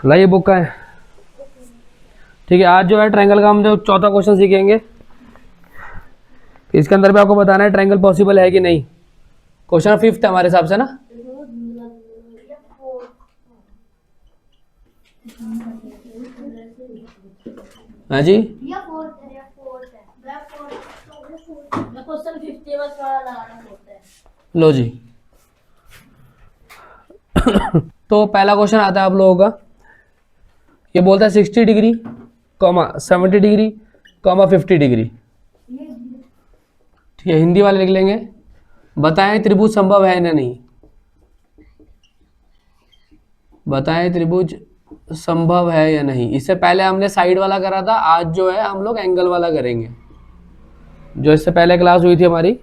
लाइए बुक का है। ठीक है, आज जो है ट्रायंगल का हम जो चौथा क्वेश्चन सीखेंगे, इसके अंदर भी आपको बताना है ट्रायंगल पॉसिबल है कि नहीं। क्वेश्चन 5th है हमारे हिसाब से ना। हाँ जी, लो जी। तो पहला क्वेश्चन आता है आप लोगों का, ये बोलता है 60 डिग्री, 70 डिग्री, 50 डिग्री। ठीक है, हिंदी वाले लिख लेंगे। बताएं त्रिभुज संभव है या नहीं। बताएं त्रिभुज संभव है या नहीं। इससे पहले हमने साइड वाला करा था, आज जो है हम लोग एंगल वाला करेंगे। जो इससे पहले क्लास हुई थी हमारी,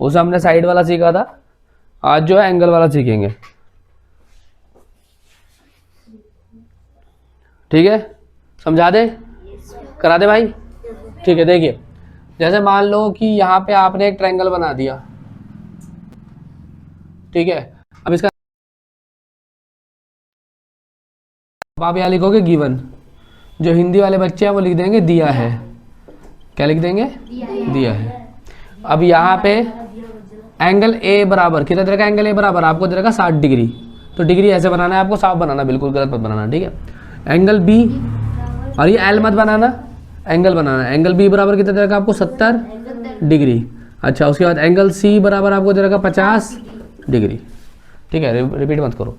उसे हमने साइड वाला सीखा था, आज जो है एंगल वाला सीखेंगे। ठीक है, समझा दे, करा दे भाई। ठीक है, देखिए जैसे मान लो कि यहाँ पे आपने एक ट्रायंगल बना दिया। ठीक है, अब इसका आप यहाँ लिखोगे गिवन, जो हिंदी वाले बच्चे हैं वो लिख देंगे दिया है। क्या लिख देंगे? दिया है। अब यहाँ पे एंगल ए बराबर कितना दे रखा है? एंगल ए बराबर आपको दे रखा 60 डिग्री। तो डिग्री ऐसे बनाना है आपको, साफ बनाना, बिल्कुल गलत मत बनाना। ठीक है, एंगल बी, और ये एल मत बनाना, एंगल बनाना। एंगल बी बराबर कितना दे रखा आपको? 70 डिग्री। अच्छा, उसके बाद एंगल सी बराबर आपको दे रखा 50 डिग्री। ठीक है, रिपीट मत करो।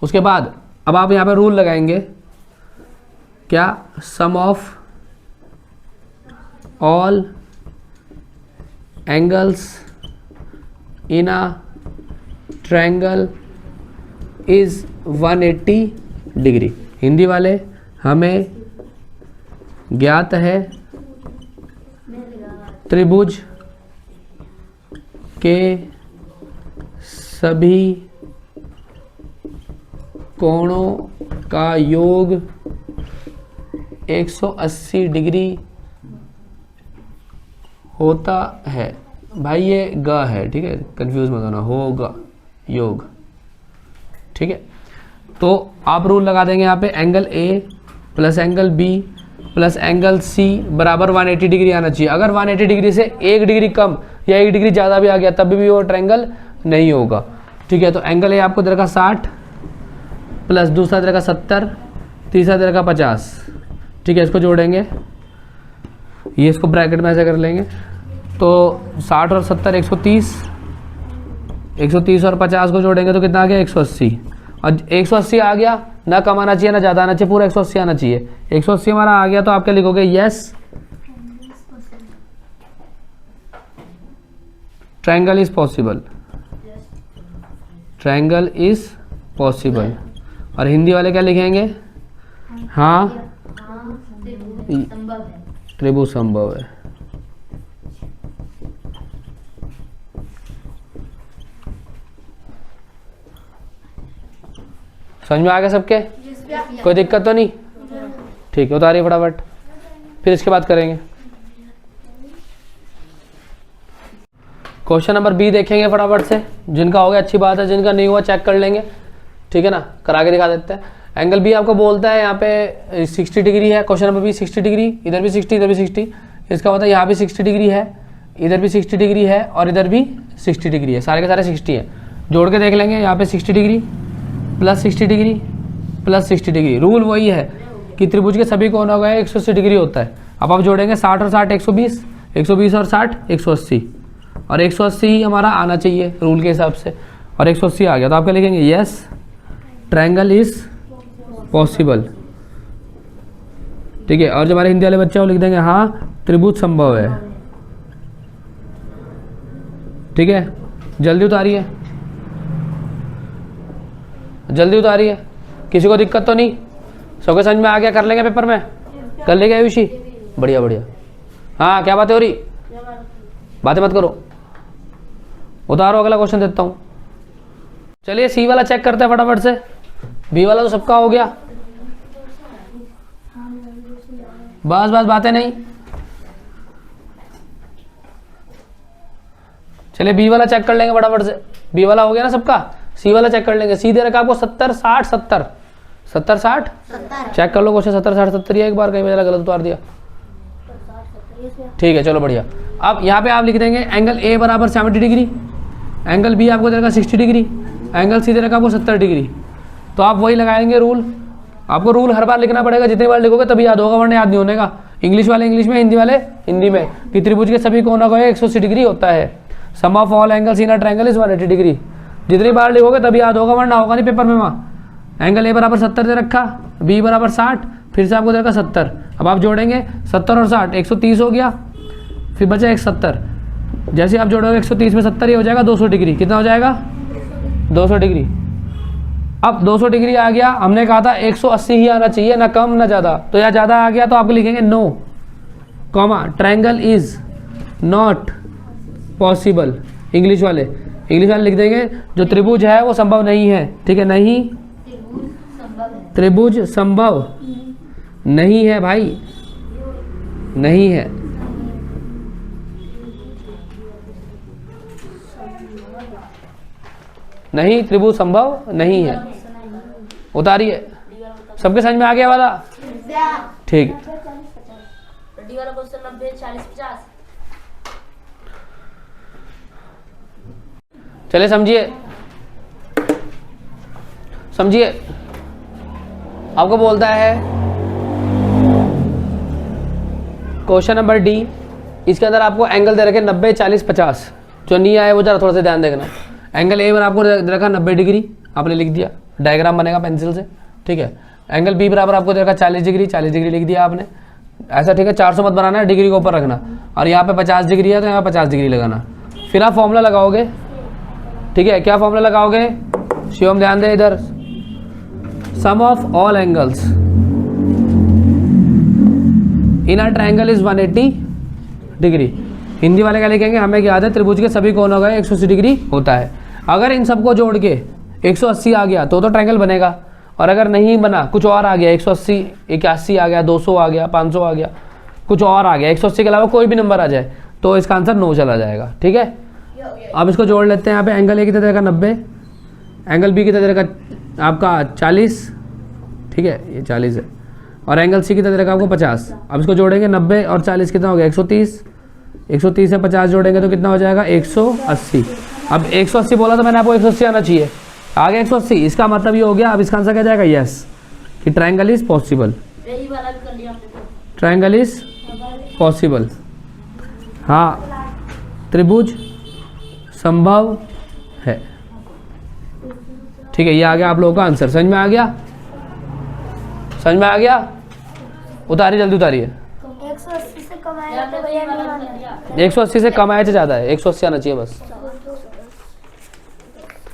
उसके बाद अब आप यहाँ पे रूल लगाएंगे क्या? Sum of all angles in a triangle is 180 degree. Hindi वाले, हमें ज्ञात है त्रिभुज के सभी कोणों का योग 180 डिग्री होता है। भाई ये ग है, ठीक है, कंफ्यूज मत होना, होगा योग। ठीक है, तो आप रूल लगा देंगे यहाँ पे, angle A plus angle B plus angle C बराबर 180 डिग्री आना चाहिए। अगर 180 डिग्री से 1 डिग्री कम या 1 डिग्री ज़्यादा भी आ गया तब भी वो ट्रायंगल नहीं होगा। ठीक है, तो एंगल ए आपको दे रखा 60 प्लस दूसरा दे रखा 70, तीसरा दे रखा 50। ठीक है, इसको जोड़ेंगे, ये इसको ब्रैकेट में ऐसे कर लेंगे, तो 60 और 70 130, 130 और 50 को जोड़ेंगे तो कितना आ गया? 180। और 180 आ गया, ना कम आना चाहिए ना ज़्यादा आना चाहिए, पूरा 180 आना चाहिए। 180 हमारा आ गया तो आप क्या लिखोगे? Yes, triangle is possible. Triangle is possible. और हिंदी वाले क्या लिखेंगे? हाँ, त्रिभुज संभव है। समझ में आ गया सबके? कोई दिक्कत तो नहीं? ठीक है, उतारिए फटाफट, फिर इसके बाद करेंगे क्वेश्चन नंबर बी। देखेंगे फटाफट से, जिनका हो गया अच्छी बात है, जिनका नहीं हुआ चेक कर लेंगे। ठीक है ना, करा के दिखा देते हैं। एंगल बी आपको बोलता है यहाँ पे 60 डिग्री है। क्वेश्चन नंबर बी 60 डिग्री, इधर भी 60, इधर भी 60। इसका मतलब यहाँ भी 60 डिग्री है, इधर भी 60 डिग्री है और इधर भी 60 डिग्री है। सारे के सारे 60 है। जोड़ के देख लेंगे, यहाँ पे 60 degree plus 60 degree plus 60 degree. Rule वही है कि त्रिभुज के सभी कोणों का 180 डिग्री होता है। अब आप जोड़ेंगे 60 और 60 120, 120 और 60 180, और 180 ही हमारा आना चाहिए रूल के हिसाब से, और 180 आ गया तो आप क्या लिखेंगे? Yes, triangle is possible. ठीक है, और जो हमारे हिंदी वाले बच्चे हैं वो लिख देंगे हाँ, त्रिभुज संभव है। ठीक है, जल्दी उतारिए, जल्दी उतारिए, किसी को दिक्कत तो नहीं? सबके समझ में आ गया? कर लेंगे पेपर में, कर लेंगे आयुषी? बढ़िया बढ़िया। हाँ, क्या बातें हो रही? बातें मत करो, उतारो, अगला क्वेश्चन देता हूँ। चलिए सी वाला चेक करते हैं फटाफट से। बी वाला तो सबका हो गया, बस बस बातें नहीं। चलिए बी वाला चेक कर लेंगे फटाफट से। बी वाला हो गया ना सबका, सी वाला चेक कर लेंगे। सी दे रखा आपको 70 60 70 70 60 चेक कर लो क्वेश्चन 70 60 70 ही है, एक बार कहीं मेरा गलत उतार दिया। ठीक है चलो बढ़िया। अब यहाँ पे आप लिख देंगे एंगल ए बराबर 70 डिग्री, एंगल बी आपको दे रखा 60 डिग्री, एंगल सी दे रखा आपको 70 डिग्री। तो आप वही लगाएंगे रूल। आपको रूल हर बार लिखना पड़ेगा, जितनी बार लिखोगे तभी याद होगा, वरना याद नहीं होने का। इंग्लिश वाले इंग्लिश में, हिंदी वाले हिंदी में, कि त्रिभुज के सभी कोनों का 180 डिग्री होता है। Sum of all angles in a triangle is 180 degree. जितनी बार लिखोगे तभी याद होगा, वरना होगा नहीं पेपर में। वहाँ एंगल ए बराबर 70 दे रखा, बी बराबर 60, फिर से आपको दे रखा 70। अब आप जोड़ेंगे 70 और 60 130 हो गया, फिर बचा 170। जैसे आप जोड़ोगे 130 में 70 ही हो जाएगा 200 डिग्री। कितना हो जाएगा 200 डिग्री। अब 200 डिग्री आ गया, हमने कहा था 180 ही आना चाहिए, ना कम ना ज़्यादा। तो यहाँ ज़्यादा आ गया तो आप लिखेंगे no comma triangle is not possible. English वाले लिख देंगे जो त्रिभुज है वो संभव नहीं है। ठीक है, नहीं त्रिभुज संभव नहीं है भाई, नहीं है। नहीं त्रिभुज संभव नहीं है। उतारिए, सबके समझ में आ गया वाला? ठीक है। चलिए समझिए, समझिए। आपको बोलता है क्वेश्चन नंबर डी, इसके अंदर आपको एंगल दे रखे 90 40 50। जो नहीं आए वो जरा थोड़ा सा ध्यान देखना। एंगल ए पर आपको दे रखा 90 डिग्री, आपने लिख दिया, डायग्राम बनेगा पेंसिल से। ठीक है, एंगल बी बराबर आपको दे रखा 40 डिग्री, 40 डिग्री लिख दिया आपने ऐसा। ठीक है, 400 मत बनाना, डिग्री को ऊपर रखना। और यहाँ पे 50 डिग्री है तो यहाँ 50 डिग्री लगाना। फिर आप फॉर्मूला लगाओगे। ठीक है, क्या फॉर्मूला लगाओगे? शिवम ध्यान दे इधर। Sum of all angles in a triangle is 180 degree. Hindi वाले क्या लिखेंगे? हमें याद है त्रिभुज के सभी कोनों का 180 डिग्री होता है। अगर इन सबको जोड़ के 180 आ गया तो ट्रायंगल बनेगा, और अगर नहीं बना, कुछ और आ गया 180 81 आ गया, 200 आ गया, 500 आ गया, कुछ और आ गया, 180 के अलावा कोई भी नंबर आ जाए तो इसका आंसर नो चला जाएगा। ठीक है, अब इसको जोड़ लेते हैं। यहाँ पे एंगल ए की तरह का 90, एंगल बी की तरह का आपका 40। ठीक है, ये 40 है, और एंगल सी की तरह का आपको 50। अब इसको जोड़ेंगे 90 और 40 कितना हो गया 130। 130 से 50 जोड़ेंगे तो कितना हो जाएगा 180। अब 180 बोला तो मैंने आपको 180 आना चाहिए, आ गया 180। इसका मतलब ये हो गया, अब इसका आंसर क्या जाएगा? यस, कि triangle is possible. Triangle is possible, हाँ त्रिभुज संभव है। ठीक है, ये आ गया आप लोगों का आंसर। समझ में आ गया? समझ में आ गया? उतारिए, जल्दी उतारिए। 180 से कम आया तो भैया नहीं आना। 180 से कम आया तो ज़्यादा है, 180 आना चाहिए बस।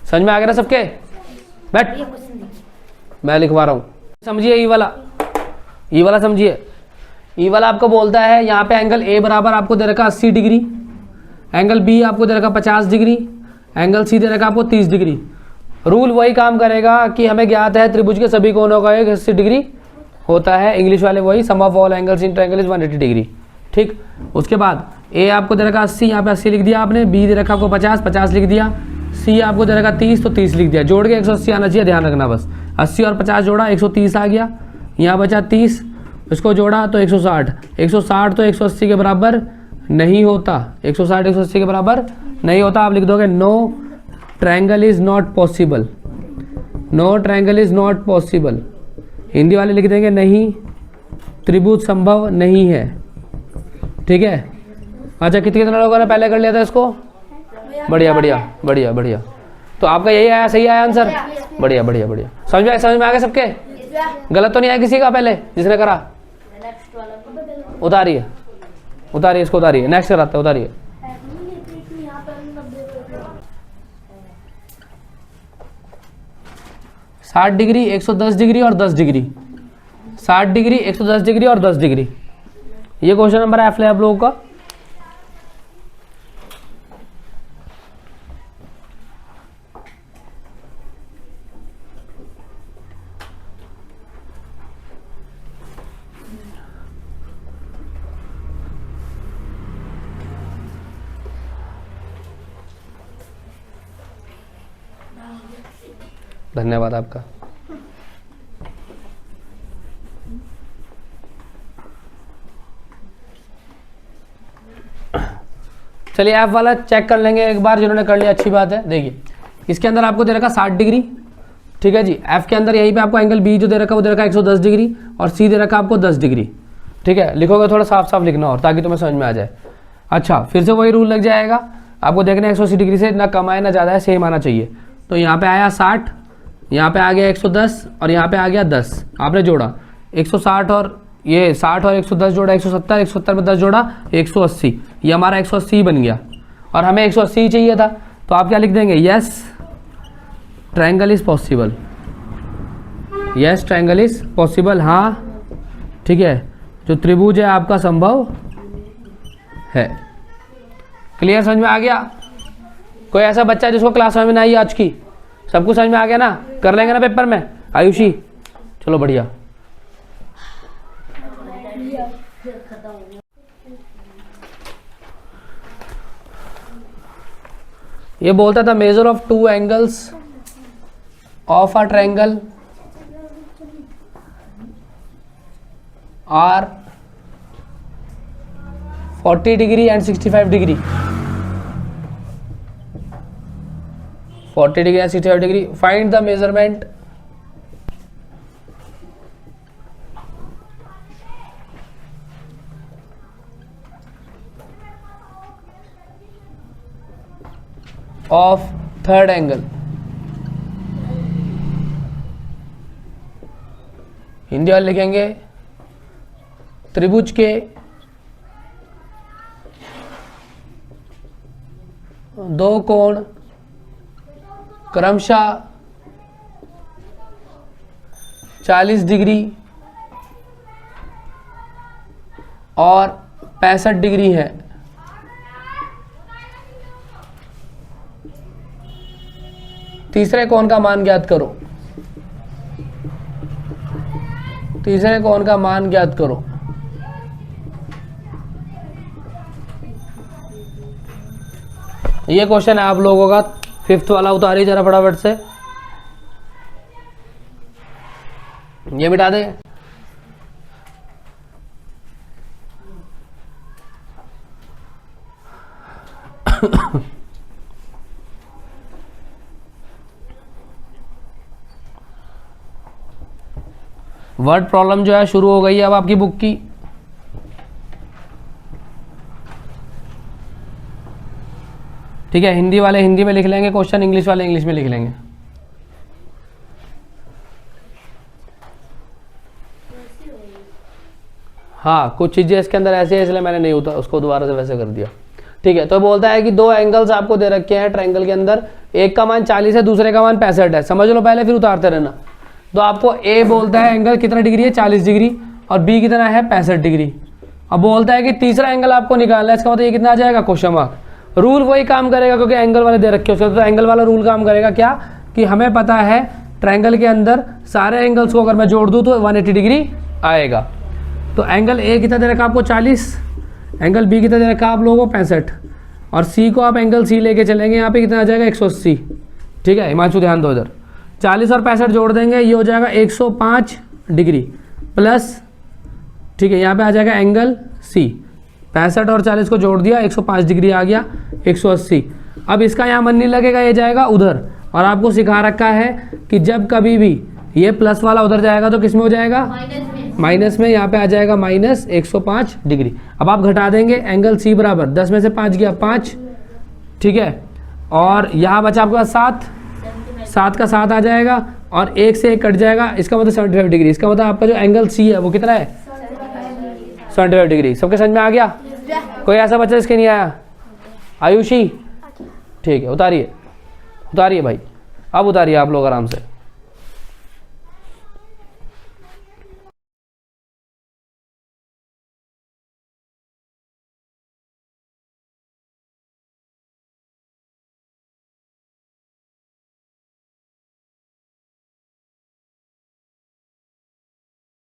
समझ में आ गया ना सबके? बैठ, मैं लिखवा रहा हूँ। समझिए ई वाला समझिए। ई वाला आपको बोलता है यहाँ पे एंगल ए बराबर आपको दे रखा 80 डिग्री, एंगल बी आपको दे रखा 50 डिग्री, एंगल सी दे रखा आपको 30 डिग्री। रूल वही काम करेगा कि हमें ज्ञात है त्रिभुज के सभी कोनों का 180 डिग्री होता है। इंग्लिश वाले वही, sum of all angles in triangle is 180 degree. ठीक, उसके बाद ए आपको दे रखा 80, यहाँ पे 80 लिख दिया आपने, बी दे रखा आपको 50 50 लिख दिया, सी आपको दे रखा 30 तो 30 लिख दिया। जोड़ के 180 आना चाहिए, ध्यान रखना बस। 80 और 50 जोड़ा 130 आ गया, यहाँ बचा 30, इसको जोड़ा तो 160। 160 तो 180 के बराबर नहीं होता, 160 180 के बराबर नहीं होता। आप लिख दोगे no triangle is not possible, no triangle is not possible. Hindi वाले लिख देंगे नहीं त्रिभुज संभव नहीं है। ठीक है, अच्छा कितने लोगों ने पहले कर लिया था इसको? बढ़िया बढ़िया बढ़िया बढ़िया। तो आपका यही आया, सही आया आंसर। बढ़िया बढ़िया बढ़िया। समझ में आ गया सबके? गलत तो नहीं आया किसी का पहले जिसने करा? उतारिए उतारिए, इसको उतारिए, नेक्स्ट कराते हैं। उतारिए। साठ डिग्री 110 डिग्री और 10 डिग्री, 60 डिग्री 110 डिग्री और 10 डिग्री। ये क्वेश्चन नंबर एफ है आप लोगों का। धन्यवाद आपका। चलिए एफ वाला चेक कर लेंगे एक बार, जिन्होंने कर लिया अच्छी बात है। देखिए इसके अंदर आपको दे रखा 60 डिग्री, ठीक है जी। एफ के अंदर यहीं पे आपको एंगल बी जो दे रखा वो दे रखा 110 डिग्री और सी दे रखा आपको 10 डिग्री, ठीक है। लिखोगे थोड़ा साफ साफ लिखना और, ताकि तुम्हें समझ में आ जाए। अच्छा फिर से वही रूल लग जाएगा, आपको देखना है 180 डिग्री से ना कम है ना ज़्यादा है, सेम आना चाहिए। तो यहाँ पे आया 60, यहाँ पे आ गया 110 और यहाँ पे आ गया 10, आपने जोड़ा 160 और ये 60 और 110 जोड़ा 170, 170 में 10 जोड़ा 180, ये हमारा 180 बन गया और हमें 180 चाहिए था। तो आप क्या लिख देंगे, yes triangle is possible, yes triangle is possible, हाँ ठीक है, जो त्रिभुज है आपका संभव है। क्लियर, समझ में आ गया? कोई ऐसा बच्चा जिसको क्लास में ना आई आज की, सबको समझ में आ गया ना? कर लेंगे ना पेपर में आयुषी? चलो बढ़िया। ये बोलता था measure of two angles of a triangle are 40 degree and 65 degree, 40 degree and 65 degree. Find the measurement of third angle. Hindi वाले लिखेंगे त्रिभुज के दो कोण क्रमशः 40 डिग्री और 65 डिग्री है। तीसरे कोण का मान ज्ञात करो, तीसरे कोण का मान ज्ञात करो। ये क्वेश्चन है आप लोगों का 5th वाला, उतारिए जरा फटाफट से, ये मिटा दे। वर्ड प्रॉब्लम जो है शुरू हो गई है अब आपकी बुक की। ठीक है, हिंदी वाले हिंदी में लिख लेंगे क्वेश्चन, इंग्लिश वाले इंग्लिश में लिख लेंगे। हाँ कुछ चीज़ें इसके अंदर ऐसे है इसलिए मैंने नहीं होता उसको दोबारा से वैसे कर दिया। ठीक है, तो बोलता है कि दो एंगल्स आपको दे रखे हैं ट्रायंगल के अंदर, एक का मान 40 है दूसरे का मान 65 है। समझ लो पहले फिर उतारते रहना। तो आपको ए बोलता है एंगल कितना डिग्री है 40 डिग्री और बी कितना है 65 डिग्री। अब बोलता है कि तीसरा एंगल आपको निकालना है, इसका मतलब ये कितना आ जाएगा क्वेश्चन मार्क। रूल वही काम करेगा क्योंकि एंगल वाले दे रखे हो, तो एंगल वाला रूल काम करेगा क्या कि हमें पता है ट्रायंगल के अंदर सारे एंगल्स को अगर मैं जोड़ दूं तो 180 डिग्री आएगा। तो एंगल ए कितना दे रखा आपको 40, एंगल बी कितना दे रखा आप लोगों को 65 और सी को आप एंगल सी लेके चलेंगे, यहाँ पे कितना आ जाएगा 180। ठीक है हिमांशु ध्यान दो इधर, 40 और 65 जोड़ देंगे ये हो जाएगा 105 डिग्री प्लस, ठीक है यहाँ पे आ जाएगा एंगल सी, 65 और 40 को जोड़ दिया 105 डिग्री आ गया 180। अब इसका यहाँ मन नहीं लगेगा, ये जाएगा उधर, और आपको सिखा रखा है कि जब कभी भी ये प्लस वाला उधर जाएगा तो किस में हो जाएगा माइनस में, यहाँ पे आ जाएगा माइनस 105 डिग्री। अब आप घटा देंगे एंगल सी बराबर 10 में से 5 गया 5, ठीक है, और यहाँ बचा आपके पास 7 का 7 आ जाएगा और 1 से 1 कट जाएगा, इसका मतलब 75 डिग्री। इसका मतलब आपका जो एंगल सी है वो कितना है 75 डिग्री। सबके समझ में आ गया? कोई ऐसा बच्चा इसके नहीं आया? आयुषी ठीक है, उतारिए उतारिए भाई, अब उतारिए आप लोग आराम से।